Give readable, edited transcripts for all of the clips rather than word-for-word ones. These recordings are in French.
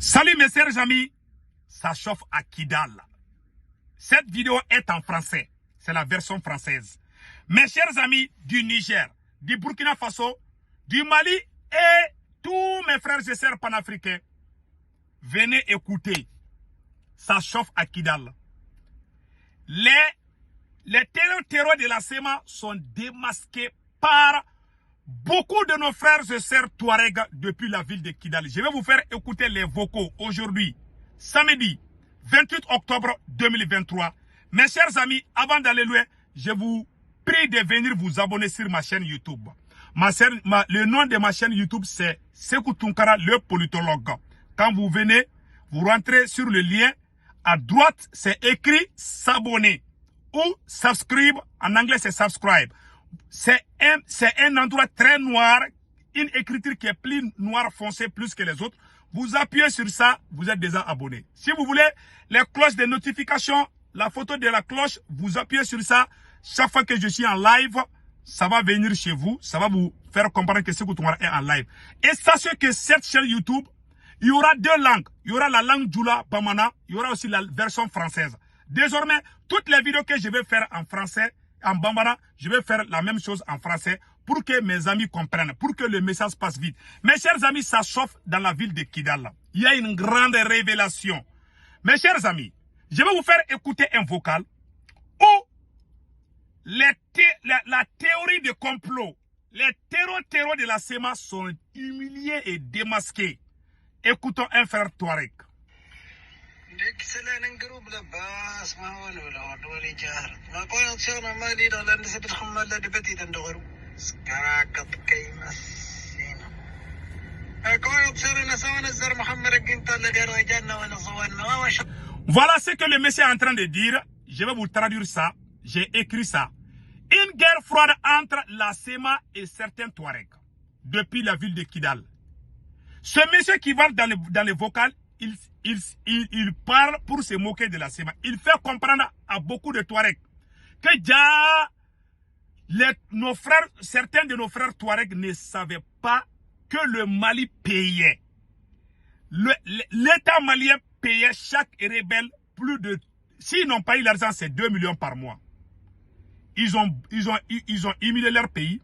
Salut mes chers amis, ça chauffe à Kidal. Cette vidéo est en français, c'est la version française. Mes chers amis du Niger, du Burkina Faso, du Mali et tous mes frères et sœurs panafricains, venez écouter, ça chauffe à Kidal. Les terreurs de la SEMA sont démasqués par beaucoup de nos frères et sœurs Touareg depuis la ville de Kidal. Je vais vous faire écouter les vocaux aujourd'hui, samedi 28 octobre 2023. Mes chers amis, avant d'aller loin, je vous prie de venir vous abonner sur ma chaîne YouTube. Le nom de ma chaîne YouTube, c'est Sekou Tunkara, le politologue. Quand vous venez, vous rentrez sur le lien. À droite, c'est écrit s'abonner ou subscribe. En anglais, c'est subscribe. C'est un endroit très noir, une écriture qui est plus noire foncée plus que les autres. Vous appuyez sur ça, vous êtes déjà abonné. Si vous voulez les cloches de notification, la photo de la cloche, vous appuyez sur ça. Chaque fois que je suis en live, ça va venir chez vous. Ça va vous faire comprendre que Sekou Tunkara est en live. Et sachez que cette chaîne YouTube, il y aura deux langues. Il y aura la langue Djoula Bamana, il y aura aussi la version française. Désormais, toutes les vidéos que je vais faire en français, en Bambara, je vais faire la même chose en français pour que mes amis comprennent, pour que le message passe vite. Mes chers amis, ça chauffe dans la ville de Kidal. Il y a une grande révélation. Mes chers amis, je vais vous faire écouter un vocal où la théorie de complot, les terrors de la SEMA sont humiliés et démasqués. Écoutons un frère Touareg. Voilà ce que le monsieur est en train de dire. Je vais vous traduire ça. J'ai écrit ça. Une guerre froide entre la SEMA et certains Touaregs depuis la ville de Kidal. Ce monsieur qui va dans les vocales, il parle pour se moquer de la SEMA. Il fait comprendre à beaucoup de Touaregs que certains de nos frères Touaregs ne savaient pas que le Mali payait. L'État malien payait chaque rebelle plus de... S'ils n'ont pas eu l'argent, c'est 2 millions par mois. Ils ont humilié leur pays.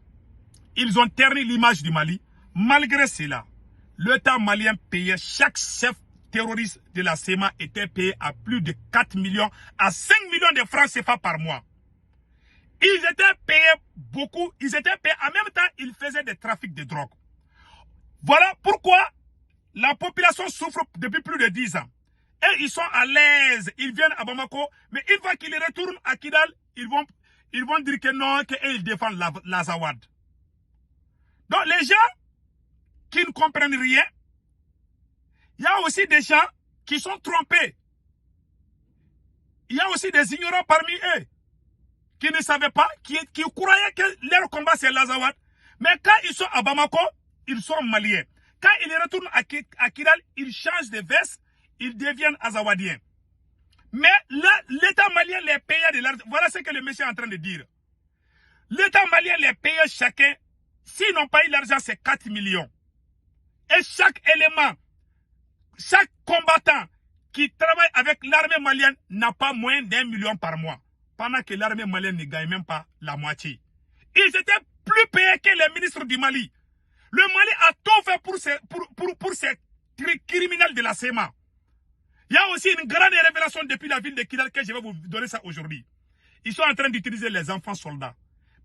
Ils ont terni l'image du Mali. Malgré cela, l'État malien payait chaque chef terroriste de la SEMA était payé à plus de 4 millions à 5 millions de francs CFA par mois. Ils étaient payés beaucoup. Ils étaient payés. En même temps, ils faisaient des trafics de drogue. Voilà pourquoi la population souffre depuis plus de 10 ans. Et ils sont à l'aise. Ils viennent à Bamako. Mais une fois qu'ils retournent à Kidal, ils vont dire que non, qu'ils défendent l'Azawad. Donc les gens qui ne comprennent rien, il y a aussi des gens qui sont trompés. Il y a aussi des ignorants parmi eux qui ne savaient pas, qui croyaient que leur combat c'est l'Azawad. Mais quand ils sont à Bamako, ils sont maliens. Quand ils retournent à Kidal, ils changent de veste, ils deviennent azawadiens. Mais l'État malien les payait de l'argent. Voilà ce que le monsieur est en train de dire. L'État malien les payait chacun. S'ils n'ont pas eu l'argent, c'est 4 millions. Et chaque élément, chaque combattant qui travaille avec l'armée malienne n'a pas moins d'1 million par mois. Pendant que l'armée malienne ne gagne même pas la moitié. Ils étaient plus payés que les ministres du Mali. Le Mali a tout fait pour ces criminels de la SEMA. Il y a aussi une grande révélation depuis la ville de Kidal que je vais vous donner ça aujourd'hui. Ils sont en train d'utiliser les enfants soldats.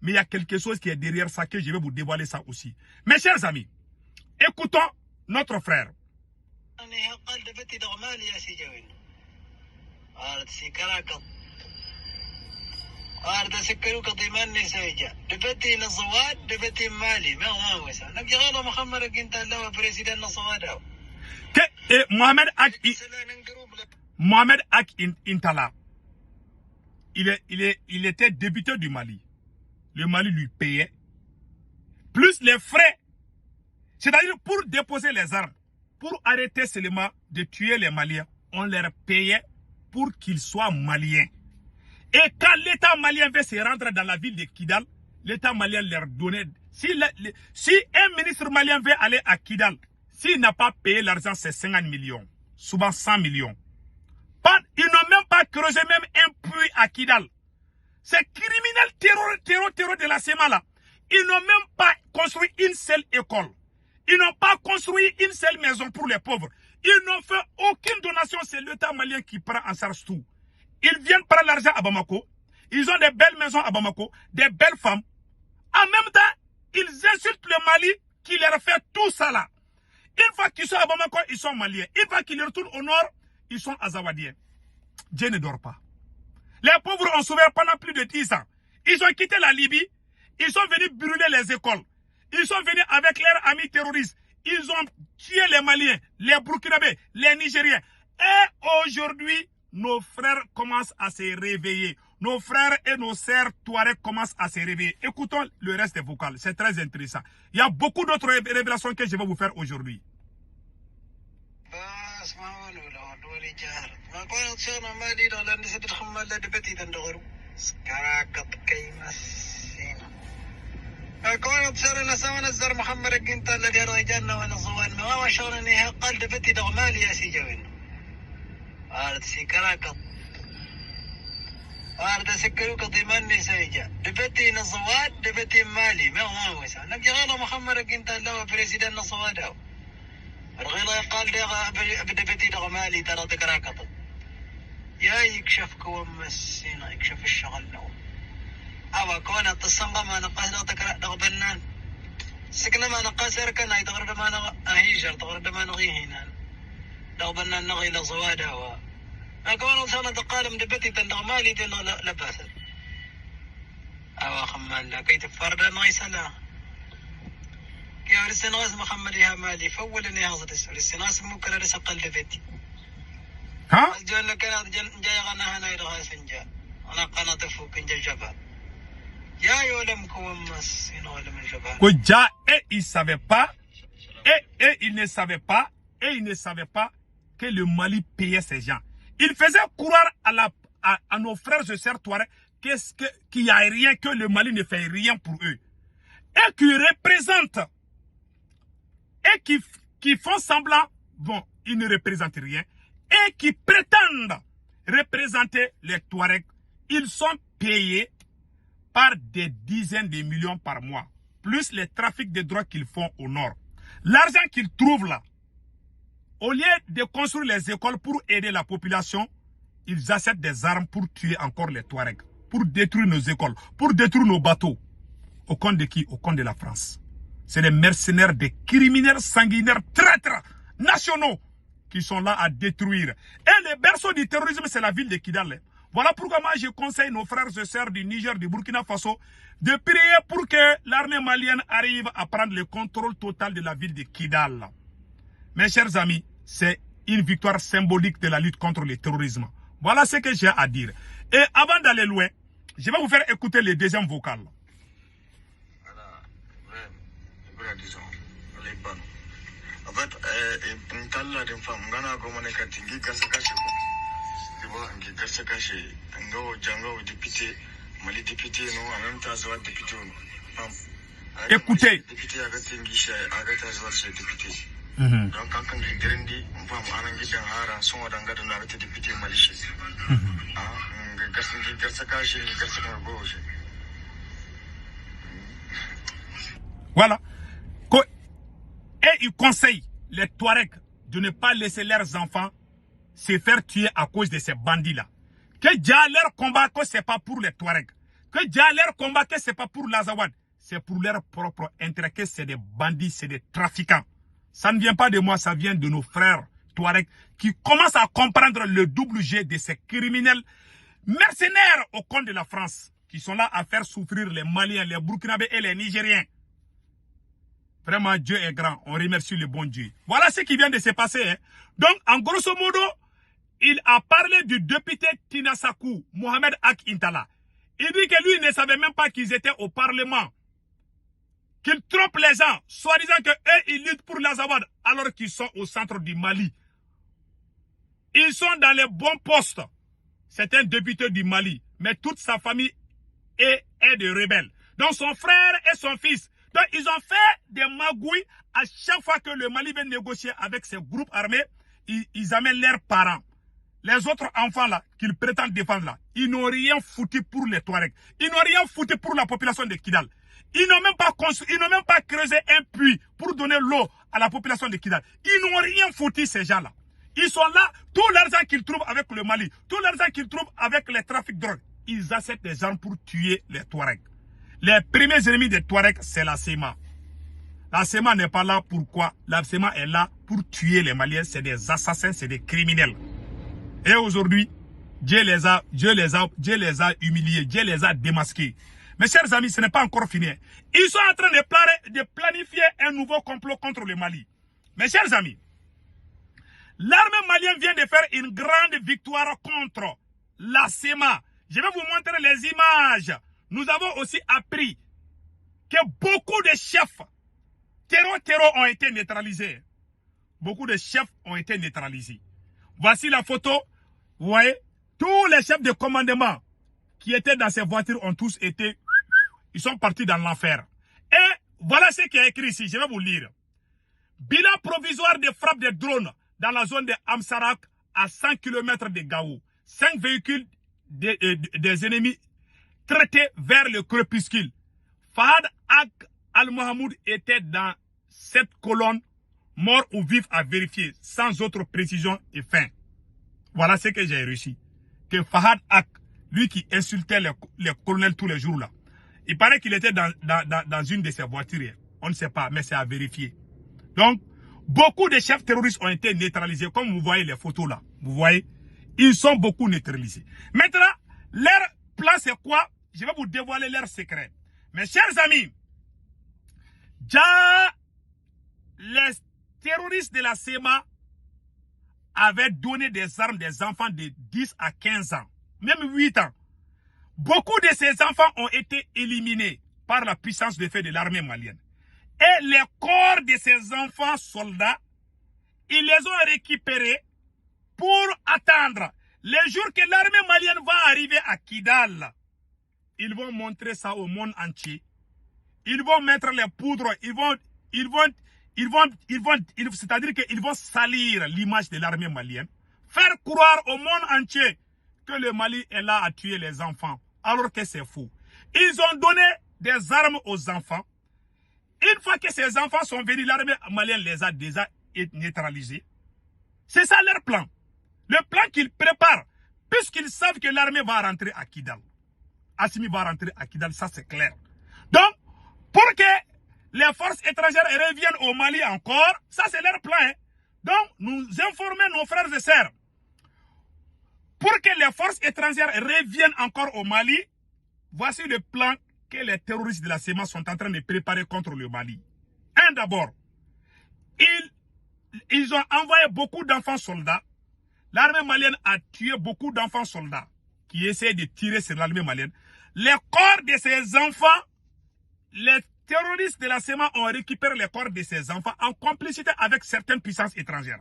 Mais il y a quelque chose qui est derrière ça que je vais vous dévoiler ça aussi. Mes chers amis, écoutons notre frère. Et Mohamed Ak Intala, il était député du Mali. Le Mali lui payait. Plus les frais. C'est-à-dire pour déposer les armes. Pour arrêter seulement de tuer les Maliens. On leur payait pour qu'ils soient Maliens. Et quand l'État malien veut se rendre dans la ville de Kidal, l'État malien leur donnait... Si un ministre malien veut aller à Kidal, s'il n'a pas payé l'argent, c'est 50 millions. souvent 100 millions. Ils n'ont même pas creusé même un puits à Kidal. Ces criminels terror de la SEMA là, ils n'ont même pas construit une seule école. Ils n'ont pas construit une seule maison pour les pauvres. Ils n'ont fait aucune donation. C'est l'État malien qui prend en charge tout. Ils viennent prendre l'argent à Bamako. Ils ont des belles maisons à Bamako, des belles femmes. En même temps, ils insultent le Mali qui leur fait tout ça là. Une fois qu'ils sont à Bamako, ils sont maliens. Une fois qu'ils retournent au nord, ils sont azawadiens. Dieu ne dort pas. Les pauvres ont souffert pendant plus de 10 ans. Ils ont quitté la Libye. Ils sont venus brûler les écoles. Ils sont venus avec leurs amis terroristes. Ils ont tué les Maliens, les Burkinabés, les Nigériens. Et aujourd'hui, nos frères commencent à se réveiller. Nos frères et nos sœurs Touareg commencent à se réveiller. Écoutons le reste des vocales. C'est très intéressant. Il y a beaucoup d'autres révélations que je vais vous faire aujourd'hui. كون تصير نسوان الزر محمد الجنت الذي رجعنا ونصونا وشغلني قال دفتي دغمالي يا سيجوين أرد سكراك أرد سكروك ضماني سيجا دفتي نصوات دفتي مالي ما هو ويسا نجي غير محمد الجنت اللي بريسيدنت نصواده الغير قال دفتي دغمالي ترى ذكراك يا يكشفك ومسينا يكشف الشغل نوم أوا كونا تصنع ما نقاس نتكرر دغبنان سكنا ما نقاس ركنا يتغرد ما نهيجر تغرد ما نغيه هنا دغبنان نغي لصواده و أكون وصلنا تقالم دبتي تندغمالي تلا لباسا أوا خمان لا كي تفرد نايسلا كي أرسناس محمد يا مالي فولني هذا الرسناس ممكن أرسقل دبتي ها الجنة كانت جاي غنا هنا يرغى سنجا أنا قناة فوق جبال Kodja, et il savait pas, et il ne savait pas, que le Mali payait ces gens. Il faisait croire à nos frères et sœurs Touareg qu'il n'y a rien, que le Mali ne fait rien pour eux. Et qui représentent, et qui font semblant, bon, ils ne représentent rien, et qui prétendent représenter les Touaregs, ils sont payés par des dizaines de millions par mois, plus les trafics de drogue qu'ils font au nord. L'argent qu'ils trouvent là, au lieu de construire les écoles pour aider la population, ils achètent des armes pour tuer encore les Touaregs, pour détruire nos écoles, pour détruire nos bateaux. Au compte de qui? Au compte de la France. C'est des mercenaires, des criminels sanguinaires, traîtres, nationaux, qui sont là à détruire. Et le berceau du terrorisme, c'est la ville de Kidal. Voilà pourquoi moi je conseille nos frères et sœurs du Niger, du Burkina Faso, de prier pour que l'armée malienne arrive à prendre le contrôle total de la ville de Kidal. Mes chers amis, c'est une victoire symbolique de la lutte contre le terrorisme. Voilà ce que j'ai à dire. Et avant d'aller loin, je vais vous faire écouter le deuxième vocal. En fait, ngi garsa kashe ngo jango député mali député no en même temps soit député no écoutez député agati ngisha agata soit député donc quand on dit derendi on va anangi dan hara son wadanga do agati député mali shi ngi garsa kashe ngi garsa ko gauche voilà et il conseille les Touaregs de ne pas laisser leurs enfants se faire tuer à cause de ces bandits-là. Que Dja leur combat, que ce n'est pas pour les Touaregs. Que Dja leur combat, que ce n'est pas pour l'Azawad. C'est pour leur propre intérêt, que c'est des bandits, c'est des trafiquants. Ça ne vient pas de moi, ça vient de nos frères Touaregs qui commencent à comprendre le double G de ces criminels mercenaires au compte de la France, qui sont là à faire souffrir les Maliens, les Burkinabés et les Nigériens. Vraiment, Dieu est grand. On remercie le bon Dieu. Voilà ce qui vient de se passer. Hein. Donc, en grosso modo, il a parlé du député Tinasakou, Mohamed Ak Intala. Il dit que lui ne savait même pas qu'ils étaient au Parlement. Qu'il trompe les gens, soi-disant qu'eux, ils luttent pour l'Azawad, alors qu'ils sont au centre du Mali. Ils sont dans les bons postes. C'est un député du Mali. Mais toute sa famille est des rebelles. Donc, son frère et son fils. Donc, ils ont fait des magouilles à chaque fois que le Mali vient négocier avec ces groupes armés. ils amènent leurs parents. Les autres enfants là, qu'ils prétendent défendre là, ils n'ont rien foutu pour les Touaregs. Ils n'ont rien foutu pour la population de Kidal. Ils n'ont même pas construit, ils n'ont même pas creusé un puits pour donner l'eau à la population de Kidal. Ils n'ont rien foutu, ces gens-là. Ils sont là, tout l'argent qu'ils trouvent avec le Mali, tout l'argent qu'ils trouvent avec les trafics de drogue, ils achètent des armes pour tuer les Touaregs. Les premiers ennemis des Touaregs, c'est la SEMA. La SEMA n'est pas là pourquoi? La SEMA est là pour tuer les Maliens. C'est des assassins, c'est des criminels. Et aujourd'hui, Dieu les a humiliés, Dieu les a démasqués. Mes chers amis, ce n'est pas encore fini. Ils sont en train de planifier un nouveau complot contre le Mali. Mes chers amis, l'armée malienne vient de faire une grande victoire contre la SEMA. Je vais vous montrer les images. Nous avons aussi appris que beaucoup de chefs terreau ont été neutralisés. Beaucoup de chefs ont été neutralisés. Voici la photo. Vous voyez, tous les chefs de commandement qui étaient dans ces voitures ont tous été... Ils sont partis dans l'enfer. Et voilà ce qui est écrit ici. Je vais vous lire. Bilan provisoire des frappes de drones dans la zone de Amsarak à 100 km de Gao. 5 véhicules des ennemis traités vers le crépuscule. Fahad Al-Mohamoud était dans cette colonne, mort ou vif à vérifier, sans autre précision et fin. Voilà ce que j'ai réussi. Que Fahad Ak, lui qui insultait les colonels tous les jours là, il paraît qu'il était dans une de ces voitures. On ne sait pas, mais c'est à vérifier. Donc, beaucoup de chefs terroristes ont été neutralisés, comme vous voyez les photos là. Vous voyez, ils sont beaucoup neutralisés. Maintenant, leur plan c'est quoi? Je vais vous dévoiler leur secret. Mes chers amis, déjà, les terroristes de la SEMA avaient donné des armes des enfants de 10 à 15 ans, même 8 ans. Beaucoup de ces enfants ont été éliminés par la puissance de feu de l'armée malienne. Et les corps de ces enfants soldats, ils les ont récupérés pour attendre les jours que l'armée malienne va arriver à Kidal. Ils vont montrer ça au monde entier. Ils vont mettre les poudres, c'est-à-dire qu'ils vont salir l'image de l'armée malienne, faire croire au monde entier que le Mali est là à tuer les enfants, alors que c'est faux. Ils ont donné des armes aux enfants. Une fois que ces enfants sont venus, l'armée malienne les a déjà neutralisés. C'est ça leur plan. Le plan qu'ils préparent, puisqu'ils savent que l'armée va rentrer à Kidal. Assimi va rentrer à Kidal, ça c'est clair. Donc, pour que les forces étrangères reviennent au Mali encore, ça c'est leur plan. Hein. Donc, nous informer nos frères et sœurs. Pour que les forces étrangères reviennent encore au Mali, voici le plan que les terroristes de la SEMA sont en train de préparer contre le Mali. Un d'abord, ils ont envoyé beaucoup d'enfants soldats. L'armée malienne a tué beaucoup d'enfants soldats qui essaient de tirer sur l'armée malienne. Les corps de ces enfants, les terroristes de la SEMA ont récupéré les corps de ces enfants en complicité avec certaines puissances étrangères.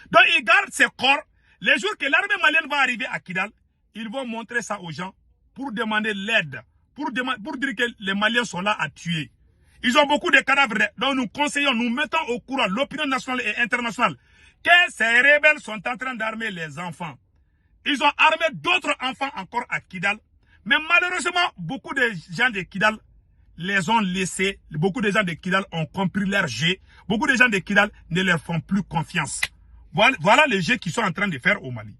Donc ils gardent ces corps. Les jours que l'armée malienne va arriver à Kidal, ils vont montrer ça aux gens pour demander l'aide, pour dire que les Maliens sont là à tuer. Ils ont beaucoup de cadavres, donc nous conseillons, nous mettons au courant l'opinion nationale et internationale que ces rebelles sont en train d'armer les enfants. Ils ont armé d'autres enfants encore à Kidal, mais malheureusement, beaucoup de gens de Kidal les ont laissés, beaucoup de gens de Kidal ont compris leur jeu, beaucoup de gens de Kidal ne leur font plus confiance. Voilà les jeux qu'ils sont en train de faire au Mali.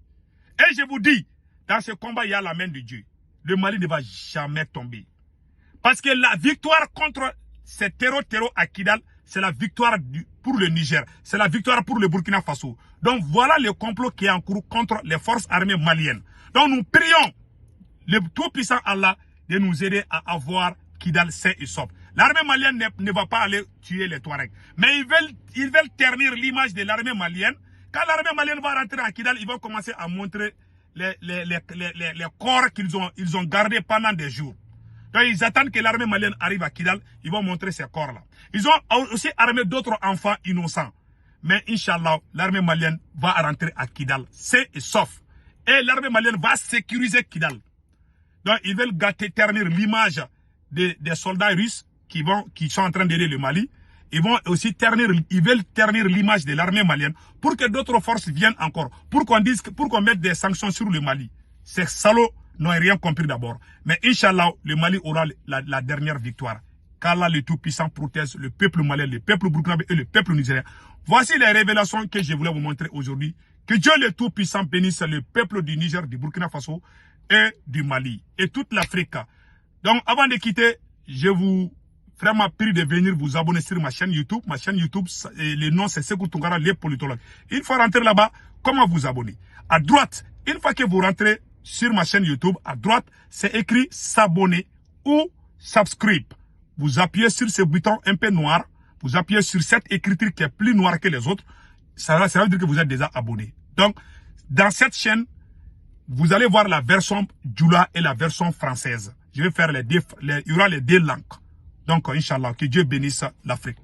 Et je vous dis, dans ce combat, il y a la main de Dieu. Le Mali ne va jamais tomber. Parce que la victoire contre ces terreaux à Kidal, c'est la victoire pour le Niger. C'est la victoire pour le Burkina Faso. Donc voilà le complot qui est en cours contre les forces armées maliennes. Donc nous prions le tout-puissant Allah de nous aider à avoir Kidal sain et sauf. L'armée malienne ne va pas aller tuer les Touaregs. Mais ils veulent ternir l'image de l'armée malienne. Quand l'armée malienne va rentrer à Kidal, ils vont commencer à montrer les corps qu'ils ont gardés pendant des jours. Donc ils attendent que l'armée malienne arrive à Kidal, ils vont montrer ces corps-là. Ils ont aussi armé d'autres enfants innocents. Mais Inch'Allah, l'armée malienne va rentrer à Kidal, sain et sauf. Et l'armée malienne va sécuriser Kidal. Donc ils veulent ternir l'image des soldats russes qui sont en train d'aider le Mali. ils vont aussi ternir, ils veulent ternir l'image de l'armée malienne pour que d'autres forces viennent encore, pour qu'on mette des sanctions sur le Mali. Ces salauds n'ont rien compris d'abord. Mais Inch'Allah, le Mali aura la dernière victoire. Qu'Allah le Tout-Puissant protège le peuple malien, le peuple burkinabé et le peuple nigérien. Voici les révélations que je voulais vous montrer aujourd'hui. Que Dieu le Tout-Puissant bénisse le peuple du Niger, du Burkina Faso et du Mali et toute l'Afrique. Donc, avant de quitter, je vous vraiment prie de venir vous abonner sur ma chaîne YouTube. Ma chaîne YouTube, le nom c'est Sekou Tounkara, les politologues. Une fois rentré là-bas, comment vous abonner? À droite, une fois que vous rentrez sur ma chaîne YouTube, à droite, c'est écrit s'abonner ou subscribe. Vous appuyez sur ce bouton un peu noir. Vous appuyez sur cette écriture qui est plus noire que les autres. Ça veut dire que vous êtes déjà abonné. Donc, dans cette chaîne, vous allez voir la version Djoula et la version française. Je vais faire il y aura les deux langues. Donc, Inch'Allah, que Dieu bénisse l'Afrique.